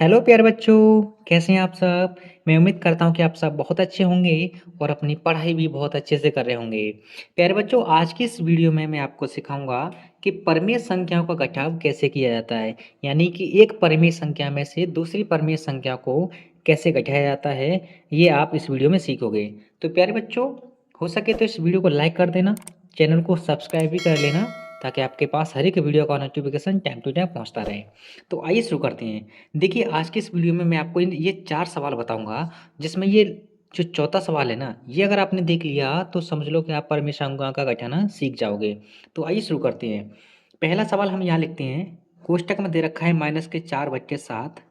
Hello प्यारे बच्चों, कैसे हैं आप सब? मैं उम्मीद करता हूँ कि आप सब बहुत अच्छे होंगे और अपनी पढ़ाई भी बहुत अच्छे से कर रहे होंगे। प्यारे बच्चों, आज की इस वीडियो में मैं आपको सिखाऊंगा कि परिमेय संख्याओं का घटाव कैसे किया जाता है। यानी कि एक परिमेय संख्या में से दूसरी परिमेय संख्या को कैसे घटाया जाता है, ये आप इस वीडियो में सीखोगे। तो प्यारे बच्चों, हो सके तो इस वीडियो को लाइक कर देना, चैनल को सब्सक्राइब भी कर लेना, ताकि आपके पास हर एक वीडियो का नोटिफिकेशन टाइम टू टाइम पहुँचता रहे। तो आइए शुरू करते हैं। देखिए, आज की इस वीडियो में मैं आपको इन ये 4 सवाल बताऊँगा, जिसमें ये जो चौथा सवाल है ना, ये अगर आपने देख लिया तो समझ लो कि आप परिमेय संख्याओं का घटाना सीख जाओगे। तो आइए शुरू करते हैं। पहला सवाल हम यहाँ लिखते हैं, कोष्टक में दे रखा है -4/7।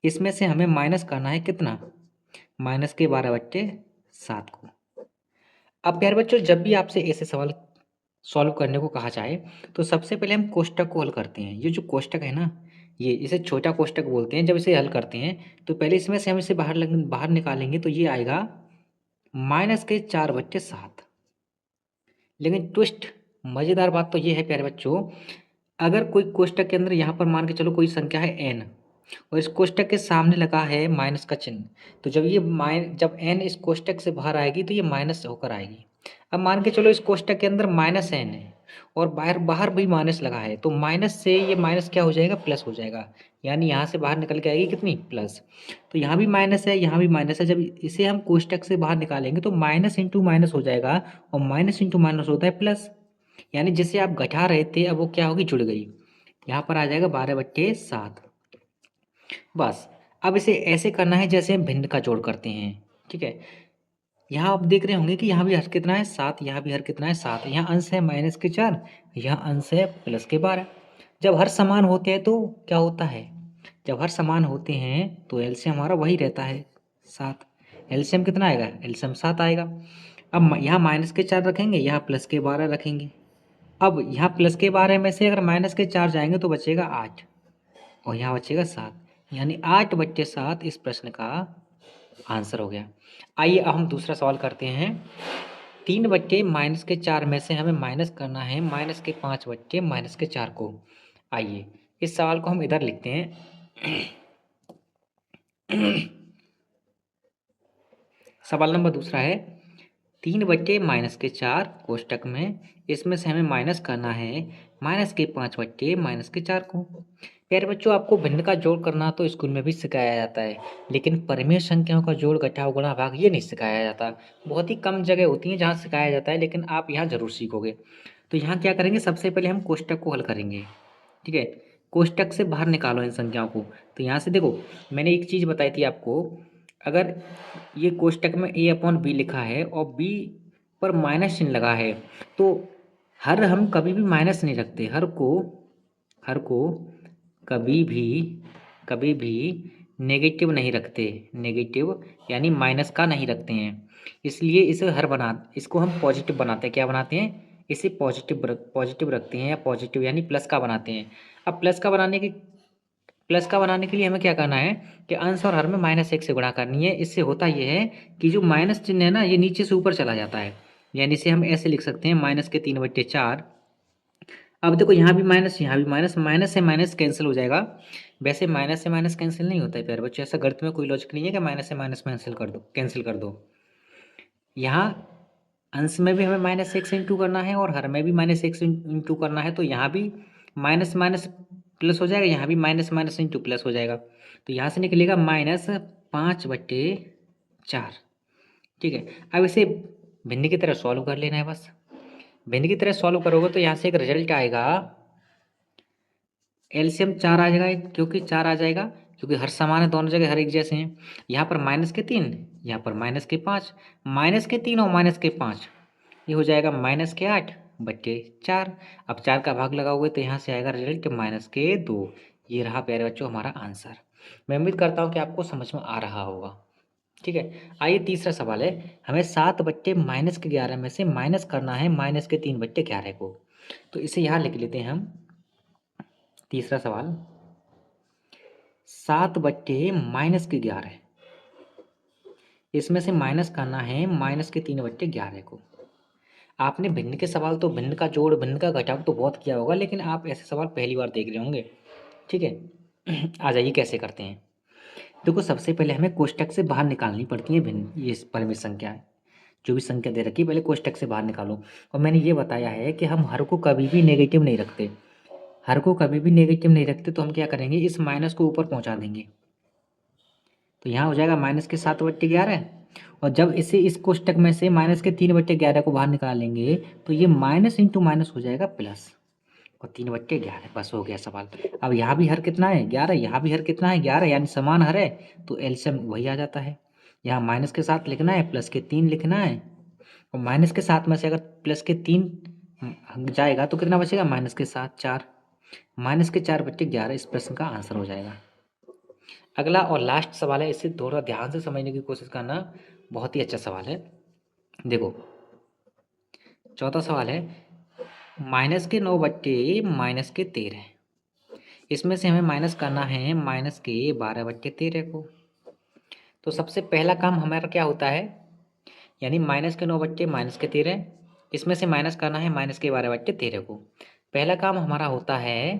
इसमें से हमें माइनस करना है कितना? -12/7 को। अब प्यारे बच्चों, जब भी आपसे ऐसे सवाल सॉल्व करने को कहा जाए, तो सबसे पहले हम कोष्टक को हल करते हैं। ये जो कोष्टक है ना, ये इसे छोटा कोष्टक बोलते हैं। जब इसे हल करते हैं, तो पहले इसमें से हम इसे बाहर निकालेंगे, तो ये आएगा -4/7। लेकिन ट्विस्ट, मज़ेदार बात तो ये है प्यारे बच्चों, अगर कोई कोष्टक के अंदर यहाँ पर मान के चलो कोई संख्या है n, और इस कोष्टक के सामने लगा है माइनस का चिन्ह, तो जब n इस कोष्टक से बाहर आएगी तो ये माइनस होकर आएगी। अब मान के चलो इस कोष्टक के अंदर -n है और बाहर बाहर भी माइनस लगा है, तो माइनस से ये माइनस क्या हो जाएगा? प्लस हो जाएगा। यानी यहाँ से बाहर निकल के आएगी कितनी? प्लस। तो यहाँ भी माइनस है, यहाँ भी माइनस है। जब इसे हम कोष्टक से बाहर निकालेंगे तो माइनस इंटू माइनस हो जाएगा, और माइनस इंटू माइनस होता है प्लस। यानी जिसे आप घटा रहे थे, अब वो क्या होगी? जुड़ गई। यहाँ पर आ जाएगा 12/7। बस। अब इसे ऐसे करना है जैसे हम भिन्न का जोड़ करते हैं। ठीक है। यहाँ आप देख रहे होंगे कि यहाँ भी हर कितना है? 7। यहाँ भी हर कितना है? 7। यहाँ अंश है -4, यहाँ अंश है +12। जब हर समान होते हैं तो क्या होता है? जब हर समान होते हैं तो एलसीएम हमारा वही रहता है, 7। एलसीएम कितना आएगा? एलसीएम 7 आएगा। अब यहाँ -4 रखेंगे, यहाँ +12 रखेंगे। अब यहाँ +12 में से अगर -4 जाएंगे तो बचेगा 8, और यहाँ बचेगा 7। यानी 8/7 इस प्रश्न का आंसर हो गया। आइए अब हम दूसरा सवाल करते हैं। 3/-4 में से हमें माइनस करना है -5/-4 को। आइए इस सवाल को हम इधर लिखते हैं। सवाल नंबर दूसरा है, 3/-4 कोष्टक में, इसमें से हमें माइनस करना है -5/-4 को। प्यारे बच्चों, आपको भिन्न का जोड़ करना तो स्कूल में भी सिखाया जाता है, लेकिन परिमेय संख्याओं का जोड़, घटाव, गुणा, भाग ये नहीं सिखाया जाता। बहुत ही कम जगह होती है जहाँ सिखाया जाता है, लेकिन आप यहाँ ज़रूर सीखोगे। तो यहाँ क्या करेंगे? सबसे पहले हम कोष्टक को हल करेंगे। ठीक है। कोष्टक से बाहर निकालो इन संख्याओं को। तो यहाँ से देखो, मैंने एक चीज़ बताई थी आपको, अगर ये कोष्टक में a/b लिखा है और b पर माइनस चिन्ह लगा है, तो हर हम कभी भी माइनस नहीं रखते। हर को कभी भी नेगेटिव नहीं रखते। नेगेटिव यानी माइनस का नहीं रखते हैं। इसलिए इसको हम पॉजिटिव बनाते हैं। क्या बनाते हैं? इसे पॉजिटिव रखते हैं, या पॉजिटिव यानी प्लस का बनाते हैं। अब प्लस का बनाने के लिए हमें क्या करना है कि अंश और हर में -1 से गुणा करनी है। इससे होता ये है कि जो माइनस चिन्ह है ना, ये नीचे से ऊपर चला जाता है। यानी इसे हम ऐसे लिख सकते हैं, -3/4। अब देखो, यहाँ भी माइनस, यहाँ भी माइनस, माइनस से माइनस कैंसिल हो जाएगा। वैसे माइनस से माइनस कैंसिल नहीं होता है प्यारे बच्चों, ऐसा गणित में कोई लॉजिक नहीं है कि माइनस से माइनस कैंसिल कर दो। यहाँ अंश में भी हमें -1 से इंटू करना है और हर में भी -1 से इंटू करना है, तो यहाँ भी माइनस माइनस प्लस हो जाएगा, यहाँ भी माइनस माइनस इंटू प्लस हो जाएगा। तो यहाँ से निकलेगा -5/4। ठीक है। अब इसे भिन्न की तरह सॉल्व कर लेना है बस। भिन्न की तरह सॉल्व करोगे तो यहाँ से एक रिजल्ट आएगा, एलसीएम 4 आ जाएगा, क्योंकि 4 आ जाएगा, क्योंकि हर समान है, दोनों जगह हर एक जैसे हैं। यहाँ पर -3, यहाँ पर -5, -3 और -5, ये हो जाएगा -8/4। अब 4 का भाग लगाओगे तो यहाँ से आएगा रिजल्ट -2। ये रहा प्यारे बच्चों हमारा आंसर। मैं उम्मीद करता हूँ कि आपको समझ में आ रहा होगा। ठीक है। आइए तीसरा सवाल है, हमें 7/-11 में से माइनस करना है -3/11 को। तो इसे यहाँ लिख लेते हैं हम। तीसरा सवाल, 7/-11, इसमें से माइनस करना है -3/11 को। आपने भिन्न के सवाल तो, भिन्न का जोड़, भिन्न का घटाव तो बहुत किया होगा, लेकिन आप ऐसे सवाल पहली बार देख रहे होंगे। ठीक है। आ जाइए कैसे करते हैं। देखो सबसे पहले हमें कोष्टक से बाहर निकालनी पड़ती है भिन्न ये परिमित संख्या है। जो भी संख्या दे रखी है पहले कोष्टक से बाहर निकालो। और मैंने ये बताया है कि हम हर को कभी भी नेगेटिव नहीं रखते। हर को कभी भी नेगेटिव नहीं रखते तो हम क्या करेंगे, इस माइनस को ऊपर पहुंचा देंगे। तो यहाँ हो जाएगा -7/11। और जब इसे इस कोष्टक में से -3/11 को बाहर निकालेंगे तो ये माइनस इंटू माइनस हो जाएगा प्लस, और 3/11 बस हो गया सवाल। अब यहाँ भी हर कितना है 11, यहाँ भी हर कितना है 11, यानी समान हर है, तो एलसीएम वही आ जाता है। यहाँ माइनस के साथ लिखना है, प्लस के 3 लिखना है, और माइनस के साथ में से अगर प्लस के 3 जाएगा तो कितना बचेगा, माइनस के साथ 4, -4/11 इस प्रश्न का आंसर हो जाएगा। अगला और लास्ट सवाल है, इसे थोड़ा ध्यान से समझने की कोशिश करना, बहुत ही अच्छा सवाल है। देखो चौथा सवाल है, -9/-13। इसमें से हमें माइनस करना है -12/13 को। तो सबसे पहला काम हमारा क्या होता है, यानी -9/-13, इसमें से माइनस करना है -12/13 को। पहला काम हमारा होता है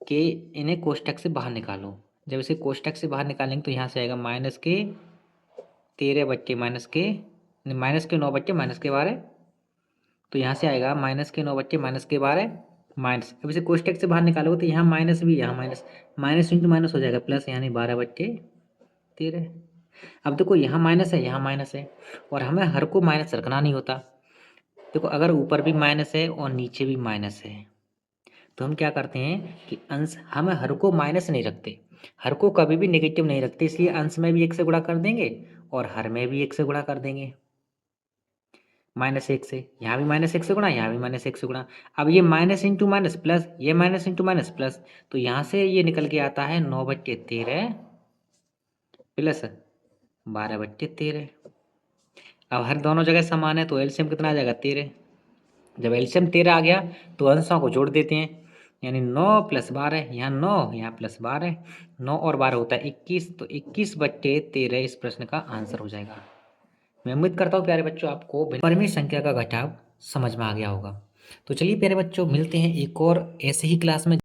कि इन्हें कोष्टक से बाहर निकालो। जब इसे कोष्टक से बाहर निकालेंगे तो यहाँ से आएगा -9/-12, तो यहाँ से आएगा -9/-12 माइनस। अब इसे कोष्टक से बाहर निकालोगे तो यहाँ माइनस भी, यहाँ माइनस, माइनस इंटू माइनस हो जाएगा प्लस, यानी 12/13। अब देखो यहाँ माइनस है, यहाँ माइनस है, और हमें हर को माइनस रखना नहीं होता। देखो अगर ऊपर भी माइनस है और नीचे भी माइनस है तो हम क्या करते हैं कि अंश, हम हर को माइनस नहीं रखते, हर को कभी भी नेगेटिव नहीं रखते, इसलिए अंश में भी 1 से गुणा कर देंगे और हर में भी 1 से गुणा कर देंगे। -1 से, यहाँ भी -1 से गुणा, यहाँ भी -1 से गुणा। अब ये माइनस इंटू माइनस प्लस, ये माइनस इंटू माइनस प्लस, तो यहाँ से ये निकल के आता है 9/13 प्लस 12/13। अब हर दोनों जगह समान है तो एलसीएम कितना आ जाएगा 13। जब एलसीएम 13 आ गया तो अंशों को जोड़ देते हैं, यानी 9 + 12, यहाँ 9 यहाँ +12, 9 और 12 होता है 21, तो 21/13 इस प्रश्न का आंसर हो जाएगा। मैं उम्मीद करता हूँ प्यारे बच्चों आपको परिमित संख्या का घटाव समझ में आ गया होगा। तो चलिए प्यारे बच्चों मिलते हैं एक और ऐसे ही क्लास में।